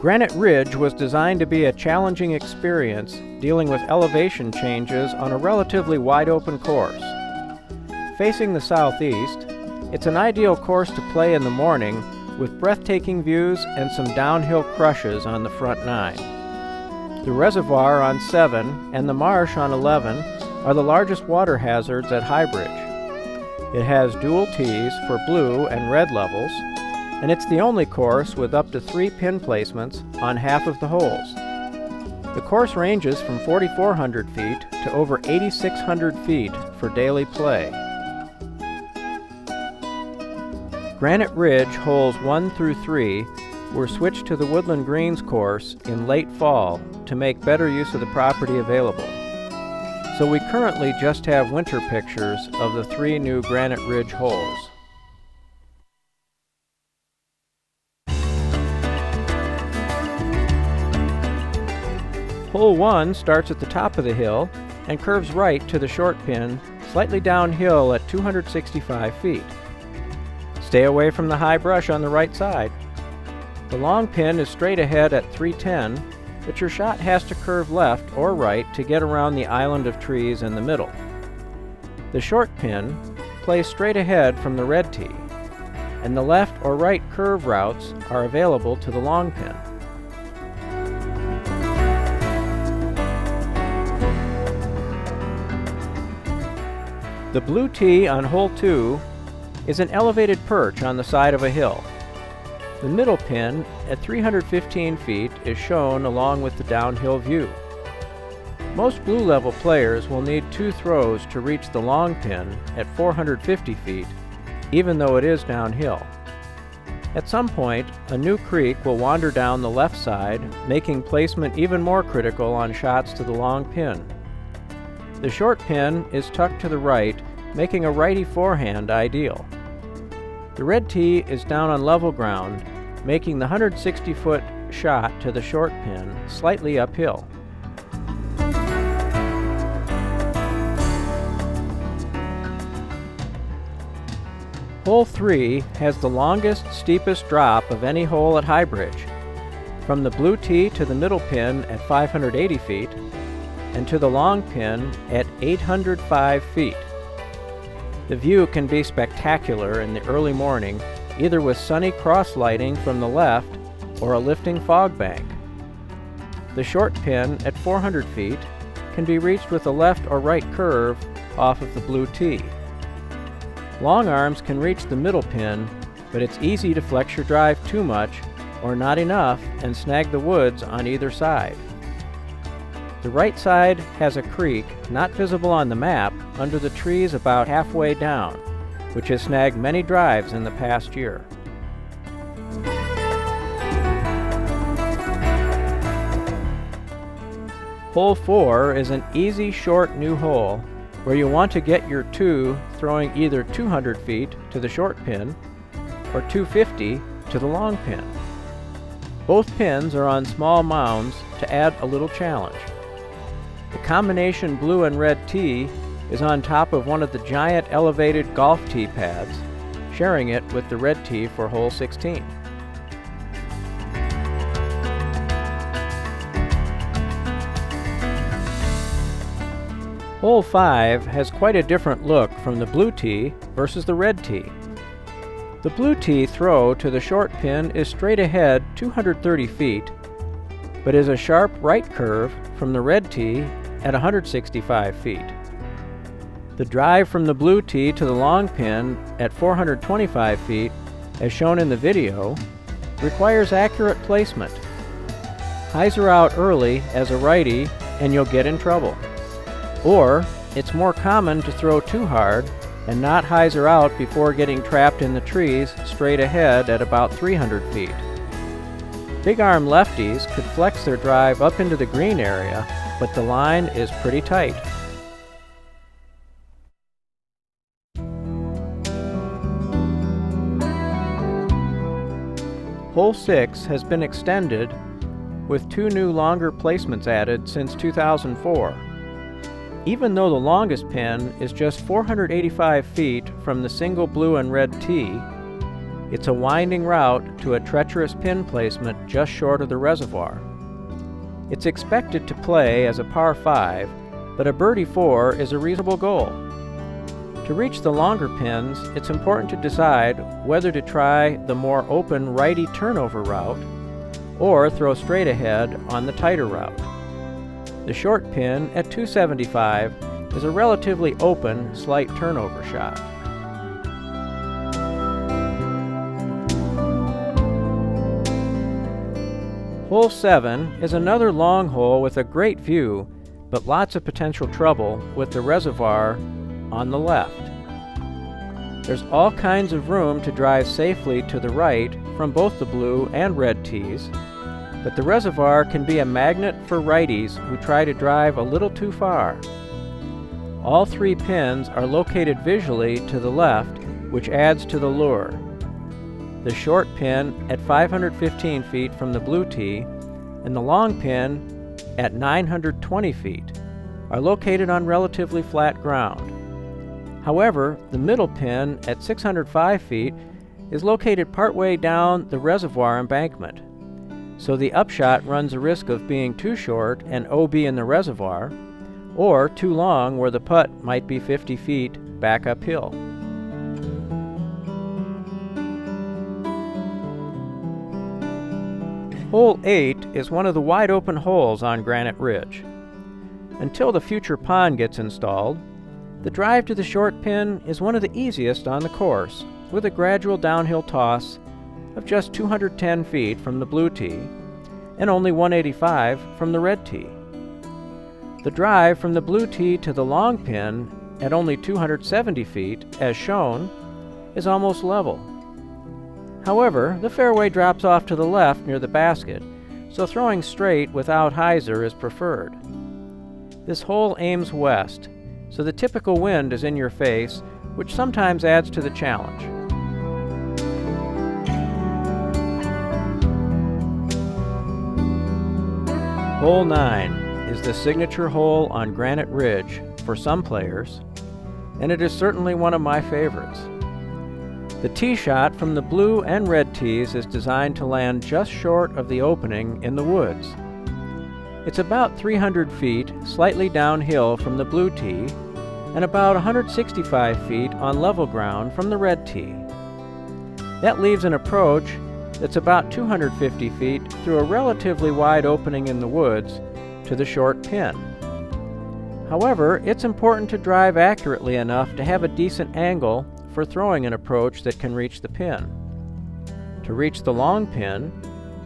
Granite Ridge was designed to be a challenging experience dealing with elevation changes on a relatively wide-open course. Facing the southeast, it's an ideal course to play in the morning with breathtaking views and some downhill crushes on the front 9. The reservoir on 7 and the marsh on 11 are the largest water hazards at Highbridge. It has dual tees for blue and red levels, and it's the only course with up to 3 pin placements on half of the holes. The course ranges from 4,400 feet to over 8,600 feet for daily play. Granite Ridge holes 1 through 3 were switched to the Woodland Greens course in late fall to make better use of the property available. So we currently just have winter pictures of the 3 new Granite Ridge holes. Hole 1 starts at the top of the hill and curves right to the short pin, slightly downhill at 265 feet. Stay away from the high brush on the right side. The long pin is straight ahead at 310, but your shot has to curve left or right to get around the island of trees in the middle. The short pin plays straight ahead from the red tee, and the left or right curve routes are available to the long pin. The blue tee on hole 2 is an elevated perch on the side of a hill. The middle pin at 315 feet is shown along with the downhill view. Most blue level players will need 2 throws to reach the long pin at 450 feet, even though it is downhill. At some point, a new creek will wander down the left side, making placement even more critical on shots to the long pin. The short pin is tucked to the right, making a righty forehand ideal. The red tee is down on level ground, making the 160-foot shot to the short pin slightly uphill. Hole 3 has the longest, steepest drop of any hole at Highbridge, from the blue tee to the middle pin at 580 feet, and to the long pin at 805 feet. The view can be spectacular in the early morning, either with sunny cross lighting from the left or a lifting fog bank. The short pin at 400 feet can be reached with a left or right curve off of the blue tee. Long arms can reach the middle pin, but it's easy to flex your drive too much or not enough and snag the woods on either side. The right side has a creek, not visible on the map, under the trees about halfway down, which has snagged many drives in the past year. Hole 4 is an easy, short new hole where you want to get your 2 throwing either 200 feet to the short pin or 250 to the long pin. Both pins are on small mounds to add a little challenge. The combination blue and red tee is on top of one of the giant elevated golf tee pads, sharing it with the red tee for hole 16. Hole 5 has quite a different look from the blue tee versus the red tee. The blue tee throw to the short pin is straight ahead 230 feet, but is a sharp right curve from the red tee at 165 feet. The drive from the blue tee to the long pin at 425 feet, as shown in the video, requires accurate placement. Hyzer out early as a righty and you'll get in trouble. Or, it's more common to throw too hard and not hyzer out before getting trapped in the trees straight ahead at about 300 feet. Big arm lefties could flex their drive up into the green area, but the line is pretty tight. Hole 6 has been extended with 2 new longer placements added since 2004. Even though the longest pin is just 485 feet from the single blue and red tee, It's a winding route to a treacherous pin placement just short of the reservoir. It's expected to play as a par 5, but a birdie 4 is a reasonable goal. To reach the longer pins, it's important to decide whether to try the more open righty turnover route or throw straight ahead on the tighter route. The short pin at 275 is a relatively open, slight turnover shot. Hole 7 is another long hole with a great view, but lots of potential trouble with the reservoir on the left. There's all kinds of room to drive safely to the right from both the blue and red tees, but the reservoir can be a magnet for righties who try to drive a little too far. All 3 pins are located visually to the left, which adds to the lure. The short pin at 515 feet from the blue tee and the long pin at 920 feet are located on relatively flat ground. However, the middle pin at 605 feet is located partway down the reservoir embankment, so the upshot runs a risk of being too short and OB in the reservoir, or too long where the putt might be 50 feet back uphill. Hole 8 is one of the wide open holes on Granite Ridge. Until the future pond gets installed, the drive to the short pin is one of the easiest on the course, with a gradual downhill toss of just 210 feet from the blue tee and only 185 from the red tee. The drive from the blue tee to the long pin at only 270 feet, as shown, is almost level. However, the fairway drops off to the left near the basket, so throwing straight without hyzer is preferred. This hole aims west, so the typical wind is in your face, which sometimes adds to the challenge. Hole 9 is the signature hole on Granite Ridge for some players, and it is certainly one of my favorites. The tee shot from the blue and red tees is designed to land just short of the opening in the woods. It's about 300 feet slightly downhill from the blue tee and about 165 feet on level ground from the red tee. That leaves an approach that's about 250 feet through a relatively wide opening in the woods to the short pin. However, it's important to drive accurately enough to have a decent angle for throwing an approach that can reach the pin. To reach the long pin,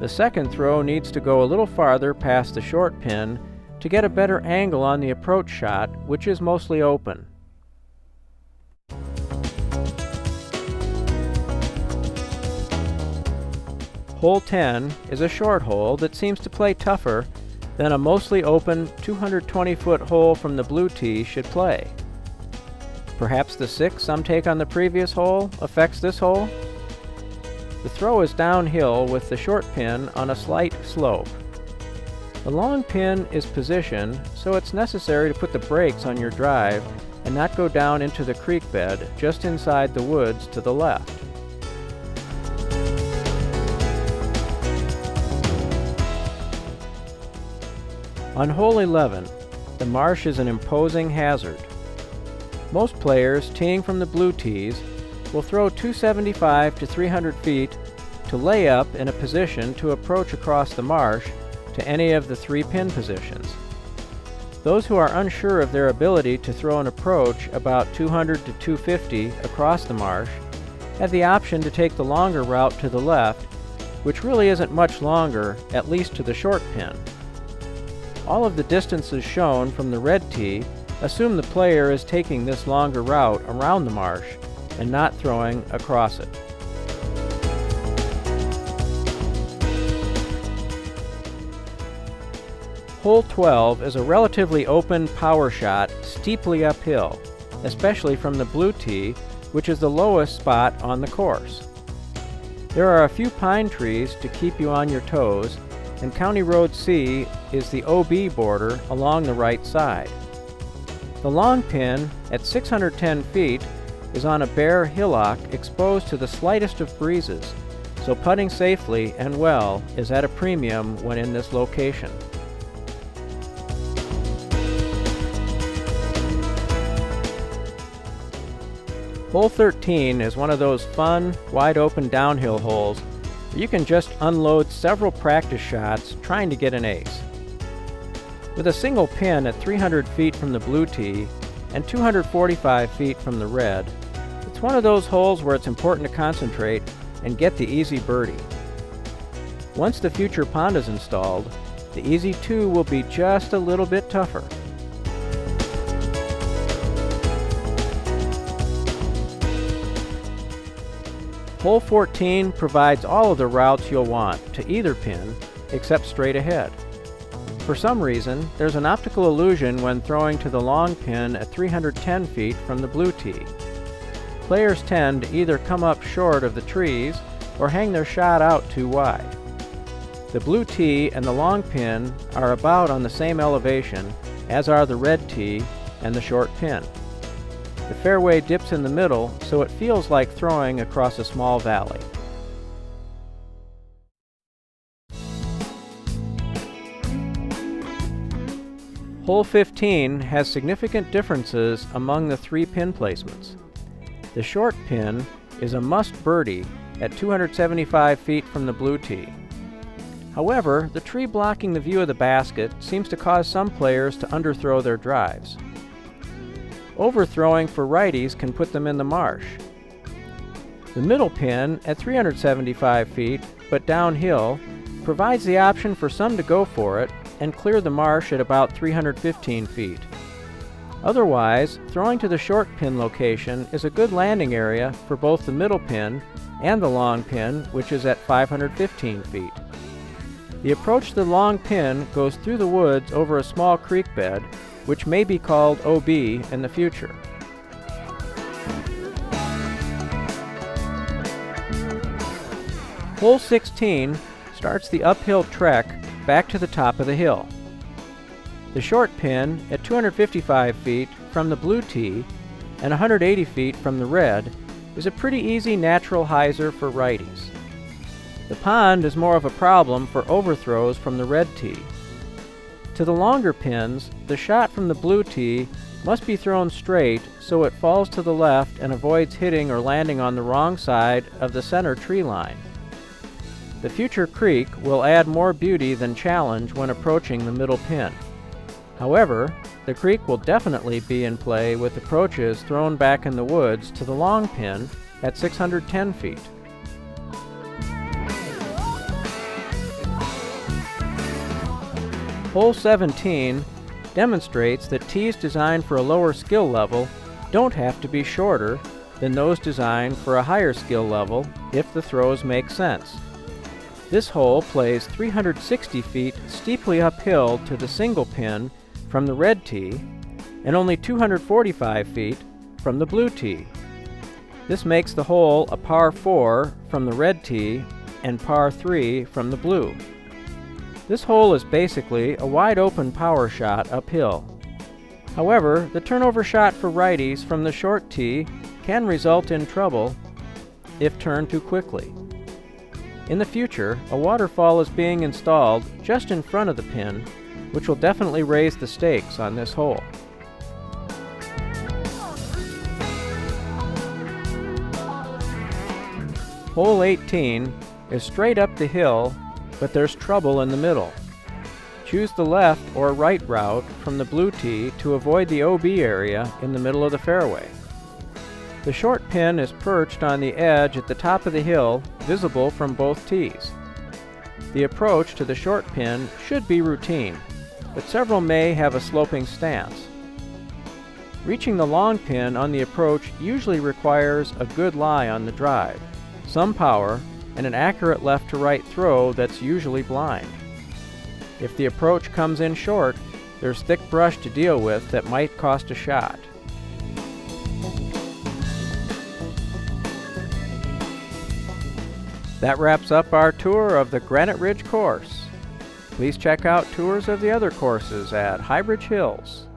the second throw needs to go a little farther past the short pin to get a better angle on the approach shot, which is mostly open. Hole 10 is a short hole that seems to play tougher than a mostly open 220-foot hole from the blue tee should play. Perhaps the 6 some take on the previous hole affects this hole? The throw is downhill with the short pin on a slight slope. The long pin is positioned, so it's necessary to put the brakes on your drive and not go down into the creek bed just inside the woods to the left. On hole 11, the marsh is an imposing hazard. Most players teeing from the blue tees will throw 275 to 300 feet to lay up in a position to approach across the marsh to any of the 3 pin positions. Those who are unsure of their ability to throw an approach about 200 to 250 across the marsh have the option to take the longer route to the left, which really isn't much longer, at least to the short pin. All of the distances shown from the red tee assume the player is taking this longer route around the marsh and not throwing across it. Hole 12 is a relatively open power shot steeply uphill, especially from the blue tee, which is the lowest spot on the course. There are a few pine trees to keep you on your toes, and County Road C is the OB border along the right side. The long pin at 610 feet is on a bare hillock exposed to the slightest of breezes, so putting safely and well is at a premium when in this location. Hole 13 is one of those fun, wide-open downhill holes where you can just unload several practice shots trying to get an ace. With a single pin at 300 feet from the blue tee and 245 feet from the red, it's one of those holes where it's important to concentrate and get the easy birdie. Once the future pond is installed, the easy 2 will be just a little bit tougher. Hole 14 provides all of the routes you'll want to either pin except straight ahead. For some reason, there's an optical illusion when throwing to the long pin at 310 feet from the blue tee. Players tend to either come up short of the trees or hang their shot out too wide. The blue tee and the long pin are about on the same elevation as are the red tee and the short pin. The fairway dips in the middle, so it feels like throwing across a small valley. Hole 15 has significant differences among the 3 pin placements. The short pin is a must birdie at 275 feet from the blue tee. However, the tree blocking the view of the basket seems to cause some players to underthrow their drives. Overthrowing for righties can put them in the marsh. The middle pin at 375 feet, but downhill, provides the option for some to go for it and clear the marsh at about 315 feet. Otherwise, throwing to the short pin location is a good landing area for both the middle pin and the long pin, which is at 515 feet. The approach to the long pin goes through the woods over a small creek bed, which may be called OB in the future. Hole 16 starts the uphill trek back to the top of the hill. The short pin at 255 feet from the blue tee and 180 feet from the red is a pretty easy natural hyzer for righties. The pond is more of a problem for overthrows from the red tee. To the longer pins, the shot from the blue tee must be thrown straight so it falls to the left and avoids hitting or landing on the wrong side of the center tree line. The future creek will add more beauty than challenge when approaching the middle pin. However, the creek will definitely be in play with approaches thrown back in the woods to the long pin at 610 feet. Hole 17 demonstrates that tees designed for a lower skill level don't have to be shorter than those designed for a higher skill level if the throws make sense. This hole plays 360 feet steeply uphill to the single pin from the red tee and only 245 feet from the blue tee. This makes the hole a par 4 from the red tee and par 3 from the blue. This hole is basically a wide-open power shot uphill. However, the turnover shot for righties from the short tee can result in trouble if turned too quickly. In the future, a waterfall is being installed just in front of the pin, which will definitely raise the stakes on this hole. Hole 18 is straight up the hill, but there's trouble in the middle. Choose the left or right route from the blue tee to avoid the OB area in the middle of the fairway. The short pin is perched on the edge at the top of the hill, visible from both tees. The approach to the short pin should be routine, but several may have a sloping stance. Reaching the long pin on the approach usually requires a good lie on the drive, some power, and an accurate left to right throw that's usually blind. If the approach comes in short, there's thick brush to deal with that might cost a shot. That wraps up our tour of the Granite Ridge course. Please check out tours of the other courses at Highbridge Hills.